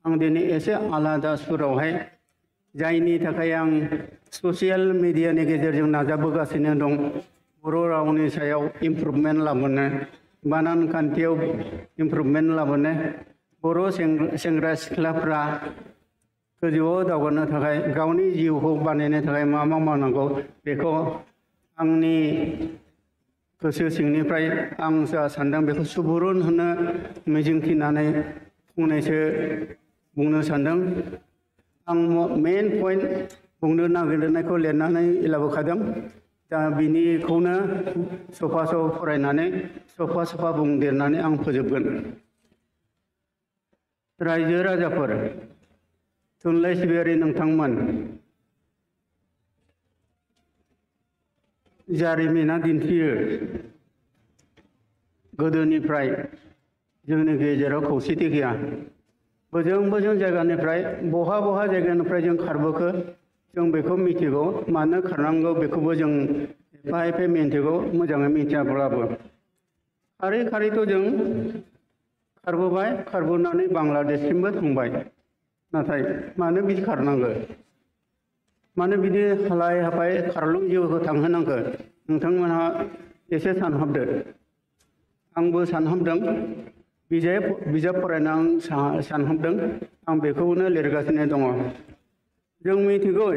आं दिनै एसे आलादा सुरावहाय जायनि थाखाय आं ससियेल मिडियानि गेजेरजों नाजाबोगासिनो दं बर' रावनि सायाव इमप्रुभमेन्ट लाबोनो बानान खान्थियाव इमप्रुभमेन्ट लाबोनो बर' सेंग्रा सिख्लाफ्रा गोजौआव दावगानो थाखाय गावनि जिउखौ बानायनो थाखाय मा मा मावनांगौ बेखौ आंनि गोसो सिंनिफ्राय आं जा सानदों बेखौ सुबुरुन होनो मिजिंथिनानै फंनैसो बुंनो सानदों। आं मेन पइन्ट बुंनो नागिरनायखौ लिरनानै लाबोखादों। दा बिनिखौनो सफा फरायनानै सफा बुंदेरनानै आं फोजोबगोन। रायजो राजाफोर थुनलाइ सिबियारि नोंथांमोन, जारिमिना दिन्थियो गोदोनिफ्राय जोंनि गेजेराव खौसेथि गैया। बोजों जायगानिफ्राय बहा जायगानिफ्राय जों खारबोखो जों बेखौ मिथिगौ। मानो खारनांगौ बेखौबो जों एफा मिथिगौ, मोजाङै मिथियाब्लाबो। खारै जों खारबोबाय, खारबोनानै बांलादेशसिमबो थांबाय। नाथाय मानो बिदि खारनांगौ? मानो बिदि हालाय हाफाय खारलुं जिउखौ थांहोनांगौ? नोंथांमोनहा एसे सानहाबदो। आंबो सानहाबदों, बिजाब फरायना आं सानहाबदों। आं बेखौनो लिरगासिनो दङ। जों मिथिगौ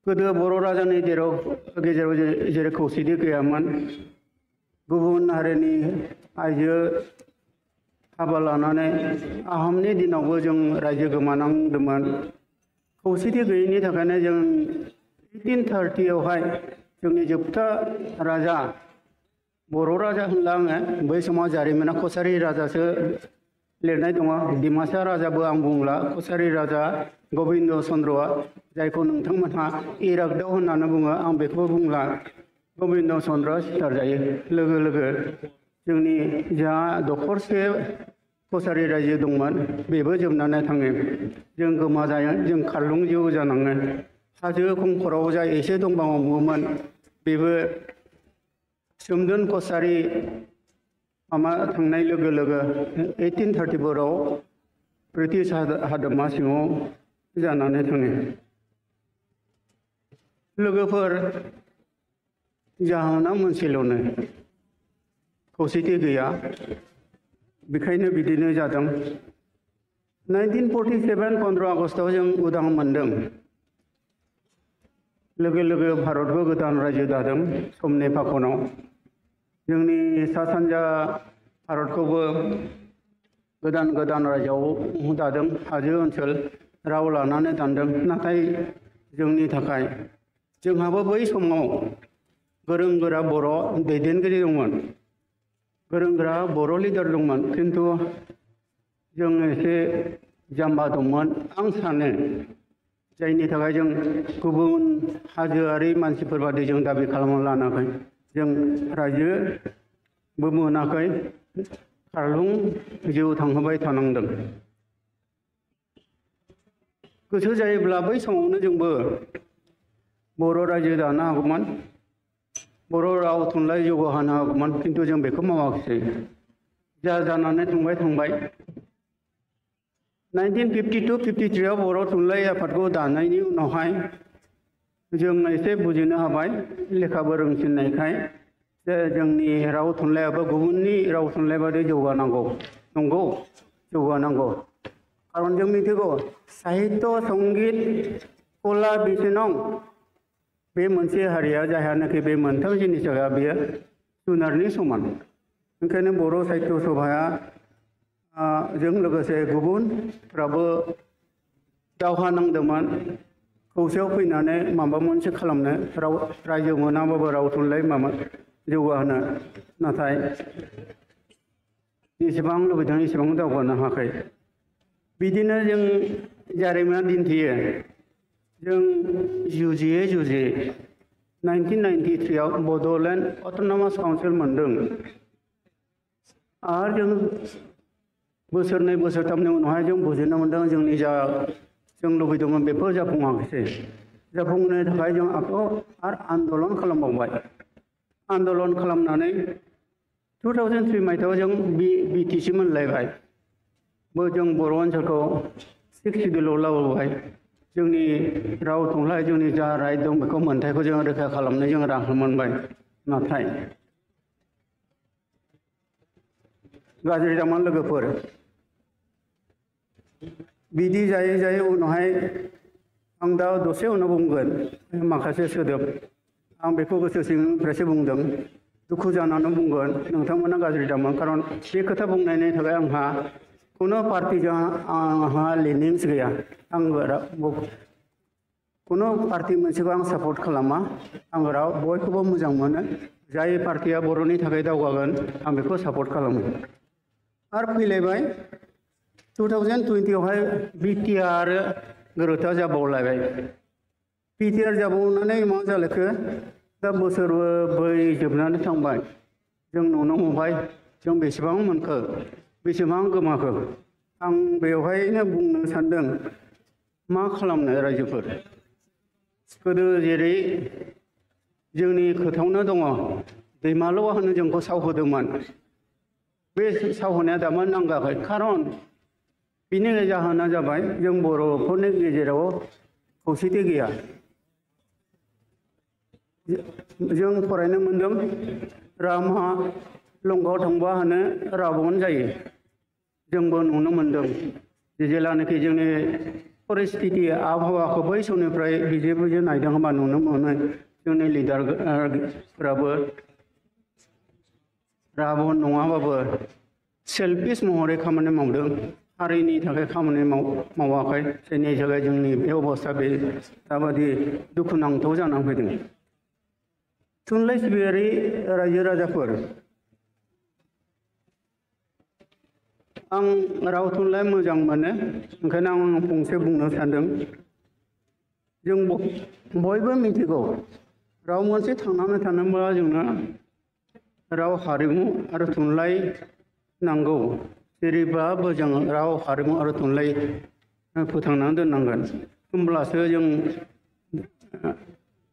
गोदो बर' राजानि गेजेराव जेरै खौसेथि गैयामोन, गुबुन हारिनि आइजो हाबा लानानै आहमनि दिनावबो जों रायजो गोमानांदोंमोन। खौसेथि गैयैनि थाखायनो जों 1830आवहाय जोंनि जोबथा राजा, बर' राजा होनला आङो, बै समाव जारिमिना कसारि राजासो लिरनाय दङ। डिमासा राजाबो आं बुंला, कसारि राजा गबिन्द चन्द्रआ, जायखौ नोंथांमोनहा इरागदाव होननानै बुङो, आं बेखौ बुंला। गबिन्द चन्द्रआ सिथारजायो लोगो जोंनि जा दखरसे कसारि रायजो दंमोन बेबो जोबनानै थाङो। जों गोमा जायो, जों खारलुं जिउ जानाङो। हाजो खंखराव जा एसे दंबावोमोन बेबो सोमदोन कसारि थांनाय लोगो 1834आव ब्रिटिश हादरमा सिङाव जानानै थाङो। लोगोफोर, जाहोना मोनसेल'नो, खौसेथि गैया। बेखायनो बिदिनो जादों। 1947 15 आगस्टआव जों उदां मोनदों। लोगो भारतबो गोदान रायजो दादों समनि फाखनाव। जोंनि सा सानजा भारतखौबो गोदान रायजोआव दादों। हाजो ओनसोल राव लानानै दादों। नाथाय जोंनि थाखाय जोंहाबो बै समाव गोरों गोरा बर' दैदेनगिरि दंमोन, गोरों गोरा बर' लिडार दंमोन। खिन्थु जों एसे जाम्बा दंमोन आं सानो, जायनि थाखाय जों गुबुन हाजोआरि मानसिफोर बादि जों दाबि खालामना लानाखै। जों रायजोबो मोनाखै, खारलुं जिउ थांहोबाय थानांदों। गोसो जायोब्ला बै समावनो जोंबो बर' रायजो दानो हागौमोन, बर' राव थुनलाइ जौगाहोनो हागौमोन। खिन्थु जों बेखौ मावाखिसै। जानानै थांबाय। 1952-53आव बर' थुनलाइ आफादखौ दानायनि उनावहाय जों एसे बुजिनो हाबाय, लेखाबो रोंसिननायखाय, जे जोंनि राव थुनलाइयाबो गुबुननि राव थुनलाइ बादि जौगानांगौ। नंगौ, जौगानांगौ। खारन जों मिथिगौ साहित्य, संगित, कला बिथिङाव बे मोनसे हारिया जायहानाखि बे मोनथाम जिनिसा बेयो जुनारनि समान। ओंखायनो बर' साहित्य सभाया जों लोगोसे गुबुनफ्राबो दावहा नांदोंमोन खौसेयाव फैनानै माबा मोनसे खालामनो, रायजो मोनाबाबो राव थुनलाइ जौगाहोनो। नाथाय जेसेबां लुबैदों एसेबां दावगानो हायाखै। बिदिनो जों जारिमिना दिन्थियो जों जुजियै 1993आव बड'लेण्ड अट'नमास काउन्सिल मोनदों। आरो जों बोसोरनै बोसोरथामनि उनावहाय जों बुजिनो मोनदों जोंनि जा जों लुबैदोंमोन बेफोर जाफुङाखिसै। जाफुंनो थाखाय जों आरो आन्दलन खालामबावबाय। आन्दलन खालामनानै 2003 मायथाइयाव जों BTC मोनलायबाय। जों बर' ओनसोलखौ 6 सिड्युलाव लाबोबाय जोंनि राव थुनलाइ जोंनि जा राइट दं बेखौ मोन्थाइखौ जों रैखा खालामनो जों राहा मोनबाय नाथाय गाज्रि जामान लोगोफोर बिदि जायै जायै उनावहाय आं दा दसे उनाव बुंगोन माखासे सोदोब आं बेखौ गोसो सिंनिफ्रायसो बुंदों दुखु जानानै बुंगोन नोंथांमोना गाज्रि दामोन खारन बे खोथा बुंनायनि थाखाय आंहा कुनु पार्टीजों आंहा लिंक्स गैया आं कुनु पार्टी मोनसेखौ आं सापर्ट खालामा आं बयखौबो मोजां मोनो जाय पार्टीया बर'नि थाखाय दावगागोन आं बेखौ सापर्ट खालामो आरो फैलायबाय 2020 आवहाय बिटिआर गोरोबथा जाबावलायबाय बिटिआर जाबावनानै मा जालायखो दा बोसोरब्रै जोबनानै थांबाय जों नुनो मोनबाय जों बेसेबां मोनखो बेसेबां गोमाखो आं बेवहायनो बुंनो सानदों मा खालामनो रायजोफोर गोदो जेरै जोंनि खोथायावनो दङ दैमालुआ होनो जोंखौ सावहोदोंमोन बे सावहोनाया दाबो नांगाखै खारन बिनि जाहोना जाबाय जों बर'फोरनि गेजेराव खौसेथि गैया जों फरायनो मोनदों रामा लंकायाव थांबा होनो राबन जायो जोंबो नुनो मोनदों जेलानाखि जोंनि परिस्थिति आबहावाखौ बै समनिफ्राय बिजे बिजे नायदों होनबा नुनो मोनो जोंनि लिडारफोराबो राबन नङाबाबो सेल्फिश महरै खामानि मावदों हारिनि थाखाय खामानि मावाखै जायनि थाखाय जोंनि बे अबस्था बे दाबादि दुखुनांथाव जानानै फैदों थुनलाइ सिबियारि रायजो राजाफोर आं राव थुनलाइ मोजां मोनो ओंखायनो आं फंसे बुंनो सानदों जों बयबो मिथिगौ राव मोनसे थांनानै थानोब्ला जोंनो राव हारिमु आरो थुनलाइ नांगौ जेरैबाबो जों राव हारिमु आरो थुनलाइ फोथांनानै दोननांगोन होमब्लासो जों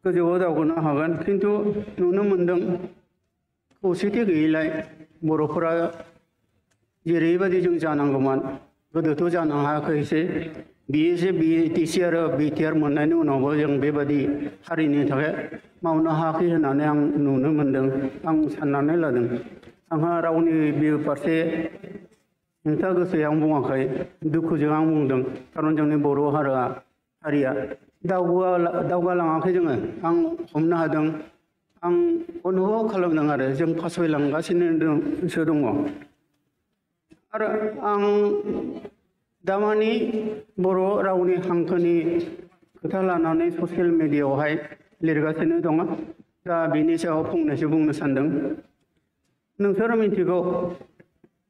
गोजौआव दावगानो हागोन खिन्थु नुनो मोनदों खौसेथि गैयैलाय बर'फोरा जेरैबायदि जों जानांगौमोन गोदोथ' जानो हायाखैसै बिएसए बिटिसि आरो बिटिआर मोननायनि उनावबो जों बेबायदि हारिनि थाखाय मावनो हायाखै होननानै आं नुनो मोनदों आं साननानै लादों आंहा रावनि बे फारसे हेंथा गोसोयै आं बुङाखै दुखुजों आं बुंदों खारन जोंनि बर' हारिया दावगालाङाखै जोङो आं हमनो हादों आं अनुभब खालामदों आरो जों फासयलांगासिनोसो दङ आरो आं दामानि बर' रावनि हांखोनि खोथा लानानै ससियेल मिडियायावहाय लिरगासिनो दङ दा बिनि सायाव फंनैसो बुंनो सानदों नोंसोर मिथिगौ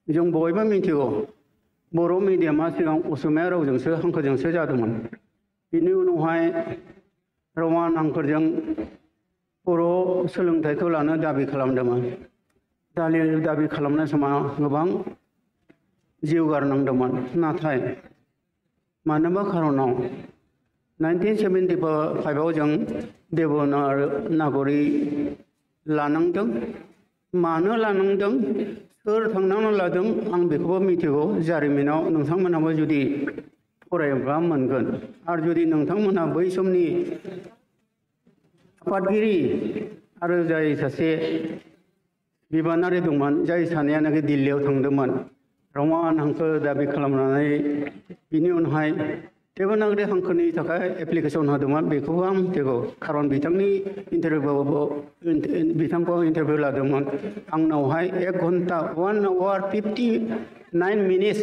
जों बयबो मिथिगौ बर' मिडियामा सिगां असमिया रावजोंसो हांखोजोंसो जादोंमोन बिनि उनावहाय रमान हांखोजों बर' सोलोंथाइखौ लानो दाबि खालामदोंमोन दाबि खालामनाय समाव गोबां जिउ गारनांदोंमोन नाथाय मानोबा खारनाव 1975 जों देबनागरि लानांदों मानो लानांदों सोर थांनानै लादों आं बेखौबो मिथिगौ जारिमिनाव नोंथांमोनाबो जुदि फरायोब्ला मोनगोन आरो जुदि नोंथांमोनहा बै समनि आफादगिरि आरो जाय सासे बिबानारि दंमोन जाय सानैयानोखि दिल्लीयाव थांदोंमोन रमान हांखो दाबि खालामनानै बिनि उनावहाय देबनागरि हांखोनि थाखाय एप्लिकेसन होदोंमोन बेखौबो आं मिथिगौ खारन बिथांखौ इन्टारभिउ लादोंमोन आंनावहाय 1 घन्टा 1 आवार 59 मिनिट्स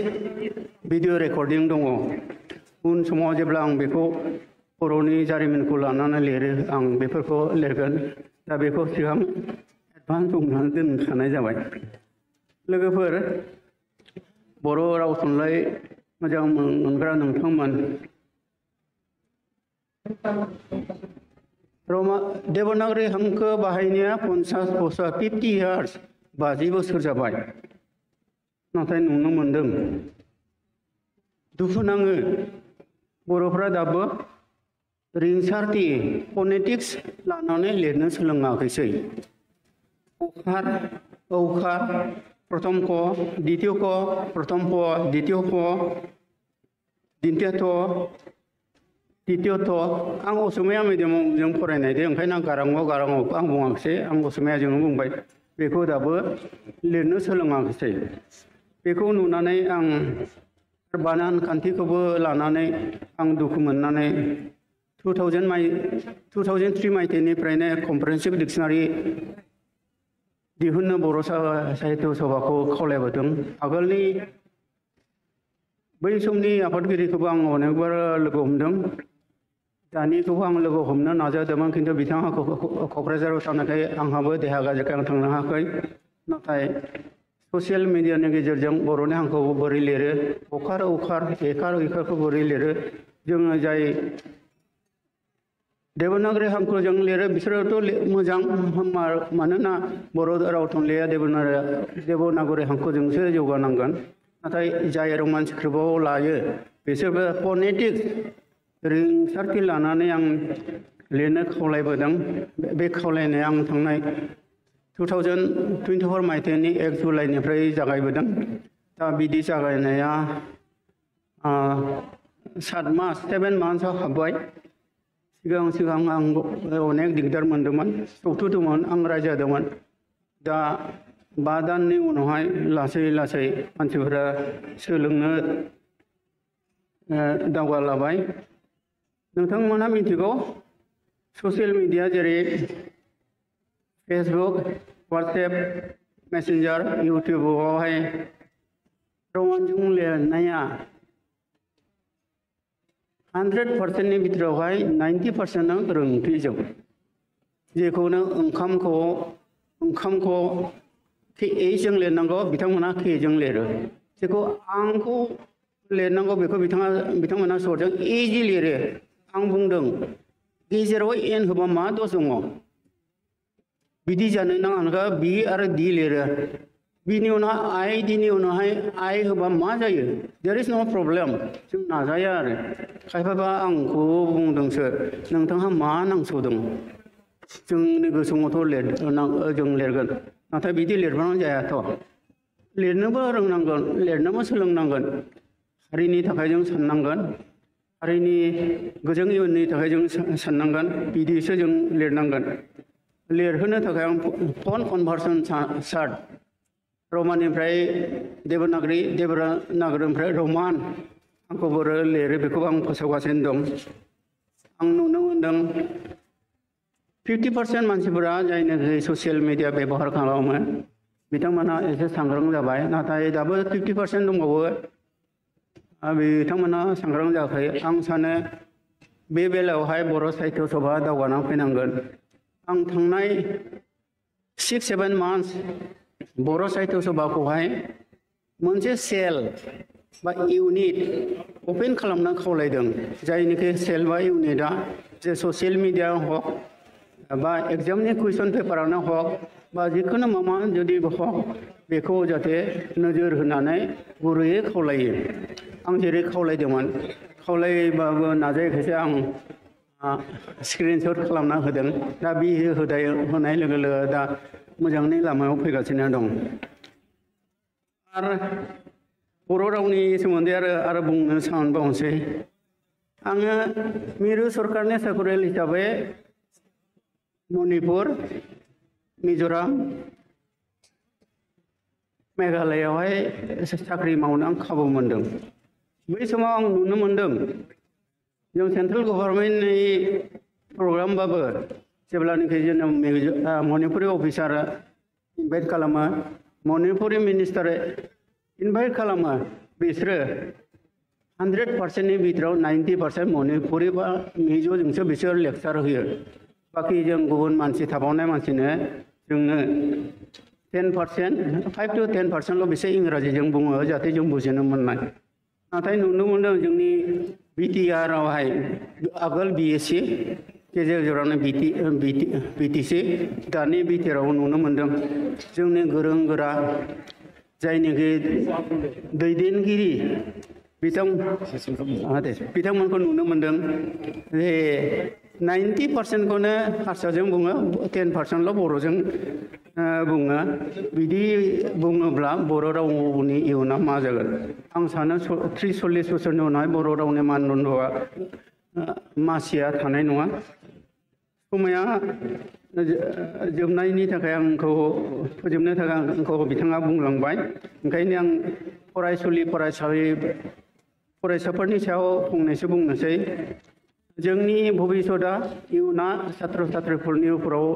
भिडिअ रेकर्डिं दङ उन समाव जेब्ला आं बेखौ बर'नि जारिमिनखौ लानानै लिरो आं बेफोरखौ लिरगोन दा बेखौ सिगां एडभान्स बुंनानै दोनखानाय जाबाय लोगोफोर बर' राव थुनलाइ मोजां मोनग्रा नोंथांमोन देबनागरि हांखो बाहायनाया 50 बोसोर 50 इयार्स 50 बोसोर जाबाय नाथाय नुनो मोनदों दुखु नाङो बर'फ्रा दाबो रिंसारथि फनेटिक्स लानानै लिरनो सोलोङाखैसै अखार औखार प्रथम क द्वितीय क प्रथम प द्वितीय प द्वितीय थ द्वितीय थ आं असमिया मिडियामजों फरायनाय दे ओंखायनो आं गाराङाव आं बुङाखिसै आं असमियाजोंनो बुंबाय बेखौ दाबो लिरनो सोलोङाखिसै बेखौ नुनानै आं बानान खान्थिखौबो लानानै आं दुखु मोननानै 2003 मायथाइनिफ्रायनो कम्प्रिहेन्सिभ डिक्सनारि दिहुननो बर' साहित्य सभाखौ खावलायबोदों आगोलनि बै समनि आफादगिरिखौबो आं अनेकबार लोगो हमदों दानिखौबो आं लोगो हमनो नाजादोंमोन खिन्थु बिथाङा क'क्राझाराव थानायखाय आंहाबो देहा गाज्रिखाय आं थांनो हायाखै नाथाय ससियेल मिडियानि गेजेरजों बर'नि हांखोखौ बोरै लिरो अखार उखार एकार इकारखौ बोरै लिरो जोङो जाय देबनागरि हांखोजों लिरो बिसोरोथ' मोजां मानोना बर' राव थुनलाइया देबनागरि हांखोजोंसो जौगानांगोन नाथाय जाय रमान स्क्रिप्टआव लायो बिसोरबो फनेटिक्स रिंसारथि लानानै आं लिरनो खावलायबोदों बे खावलायनाया आं थांनाय 2024 मायथाइनि 1 जुलाइनिफ्राय जागायबोदों दा बिदि जागायनाया 7 मान्थसआव हाबबाय सिगां आं अनेक दिगदार मोनदोंमोन सौथुदोंमोन आं रायजादोंमोन दा 5 दाननि उनावहाय लासै लासै मानसिफोरा सोलोंनो दावगालाबाय नोंथांमोनहा मिथिगौ ससियेल मिडिया जेरै फेसबुक वाट्सएप मेसेन्जार इउटिउबावहाय रमानजों लिरनाया 100%नि बिथोरावहाय 90%आ गोरोन्थिजों जेखौनो ओंखामखौ एजों लिरनांगौ बिथांमोना केजों लिरो जेखौ आंखौ लिरनांगौ बेखौ बिथांमोना सर्टजों एजि लिरो आं बुंदों गेजेराव एन होबा मा दस दङ बिदि जानो नाङा बि आरो दि लिरो बिनि उनाव आइ दिनि उनावहाय आइ होबा मा जायो देयर इज नो प्रब्लेम जों नाजाया आरो खायफाबा आंखौ बुंदोंसो नोंथांहा मा नांसौदों जोंनि गोसोआवथ' जों लिरगोन नाथाय बिदि लिरबानो जायाथ' लिरनोबो रोंनांगोन लिरनोबो सोलोंनांगोन हारिनि थाखाय जों साननांगोन हारिनि गोजों इयुननि थाखाय जों साननांगोन बिदिसो जों लिरनांगोन लिरहोनो थाखाय आं फन कनभार्सन चार्ट रमाननिफ्राय देबनागरिनिफ्राय रमान आंखौ बोरै लिरो बेखौबो आं फोसावगासिनो दं आं नुनो मोनदों 50% मानसिफोरा जायनोखि ससियेल मिडिया बेबहार खालामो बिथांमोना एसे सांग्रां जाबाय नाथाय दाबो 50% दंबावो बिथांमोना सांग्रां जायाखै आं सानो बे बेलायावहाय बर' साहित्य सभा दावगाना फैनांगोन आं थांनाय 6-7 मान्थस बर' साहित्य सभाखौहाय मोनसे सेल बा इउनिट अपेन खालामनो खावलायदों जायनिखि सेल बा इउनिटआ जे ससियेल मिडिया हक बा एग्जामनि कुइसन पेपारानो हक बा जिखुनु माबा जुदि हक बेखौ जाहाथे नोजोर होनानै गुरैयै खावलायो आं जेरै खावलायदोंमोन खावलायबाबो नाजायाखैसो आं स्क्रिनशट खालामना होदों दा बे होनाय लोगो लोगो दा मोजांनि लामायाव फैगासिनो दं आरो बर' रावनि सोमोन्दै आरो बुंनो सानबावनोसै आङो मिरु सरकारनि साकरियाल हिसाबै मणिपुर मिज'राम मेघालयआवहाय साख्रि मावनो आं खाबु मोनदों बै समाव आं नुनो मोनदों जों सेन्ट्रेल गभर्नमेन्टनि प्रग्रामबाबो जेब्लानाखि जोंना मणिपुरि अफिसारा इनभाइट खालामो मणिपुरि मिनिस्टार इनभाइट खालामो बिसोरो 100%नि बिथोराव 90% मणिपुरि बा मिज'जोंसो बिसोर लेक्सार होयो बाखि जों गुबुन मानसि थाबावनाय मानसिनो जोंनो 10% 5 to 10%ल' बिसोर इंराजिजों बुङो जाहाथे जों बुजिनो मोननाय नाथाय नुनो मोनदों जोंनि बिटिआरआवहाय आगोल बिएससि गेजेर जरावनो बिटिसि दानि बिटिआरआव नुनो मोनदों जोंनि गोरों गोरा जायनिखि दैदेनगिरि बिथांमोनखौ नुनो मोनदों जे 90%खौनो हारसाजों बुङो 10%ल' बर'जों बुङो बिदि बुङोब्ला बर' रावनि इयुना मा जागोन आं सानो 30-40 बोसोरनि उनावहाय बर' रावनि मानदण्डआ मासिया थानाय नङा समाया जोबनायनि थाखाय आंखौ फोजोबनो थाखाय आंखौ बिथाङा बुंलांबाय ओंखायनो आं फरायसाफोरनि सायाव फंनैसो बुंनोसै जोंनि भबिष्यतआ इयुना छात्र छात्रीफोरनि उपराव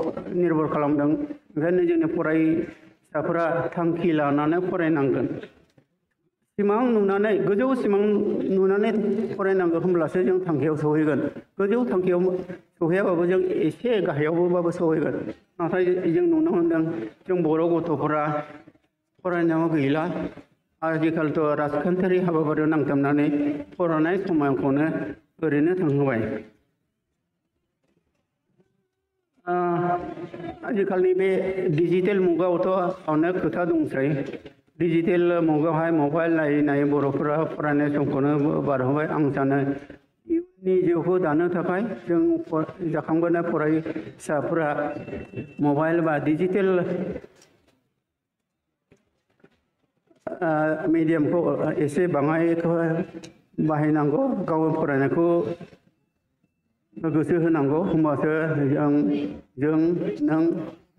निर्भर खालामदों ओंखायनो जोंनि फरायसाफोरा थांखि लानानै फरायनांगोन सिमां नुनानै गोजौ सिमां नुनानै फरायनांगौ होमब्लासो जों थांखियाव सहैगोन गोजौ थांखियाव सहैयाबाबो जों एसे गाहायावबाबो सहैगोन नाथाय जों नुनो मोनदों जों बर' गथ'फोरा फरायनायाव गैला आजिखालिथ' राजखान्थियारि हाबाफारियाव नांथाबनानै फरायनाय समखौनो ओरैनो थांहोबाय आजिखालि बे डिजिटेल मुगायावथ' अनेक खोथा दंसै डिजिटेल मुगायावहाय मबाइल नायै नायै बर'फोरा फरायनाय समखौनो बारहोबाय आं सानो इयुननि जिउखौ दानो थाखाय जों जाखांबोनाय फरायसाफोरा मबाइल बा डिजिटेल मिडियामखौ एसे बाङायखौ बाहायनांगौ गावनि फरायनायखौ गोसो होनांगौ होमबासो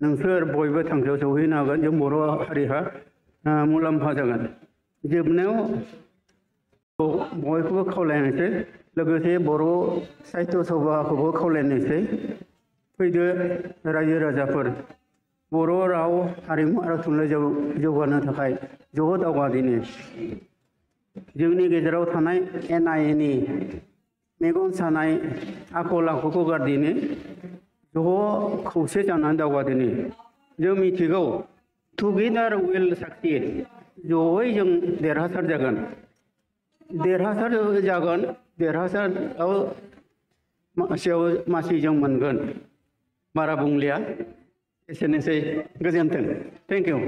नोंसोर बयबो थांखियाव सौहैनो हागोन जों बर' हारिहा मुलाम्फा जागोन जोबनायाव बयखौबो खावलायनोसै लोगोसे बर' साहित्य सभाखौबो खावलायनोसै फैदो रायजो राजाफोर बर' राव हारिमु आरो थुनलाइ जौगानो थाखाय ज' दावगादिनि जोंनि गेजेराव थानाय एना एनि मेगन सानाय आखल आखुखौ गारदिनि ज' खौसे जानानै दावगादिनि जों मिथिगौ टुगेदार विल साक्सिड जयै जों देरहासार जागोन देरहासाराव मासि जों मोनगोन बारा बुंलिया एसेनोसै गोजोन्थों थेंक इउ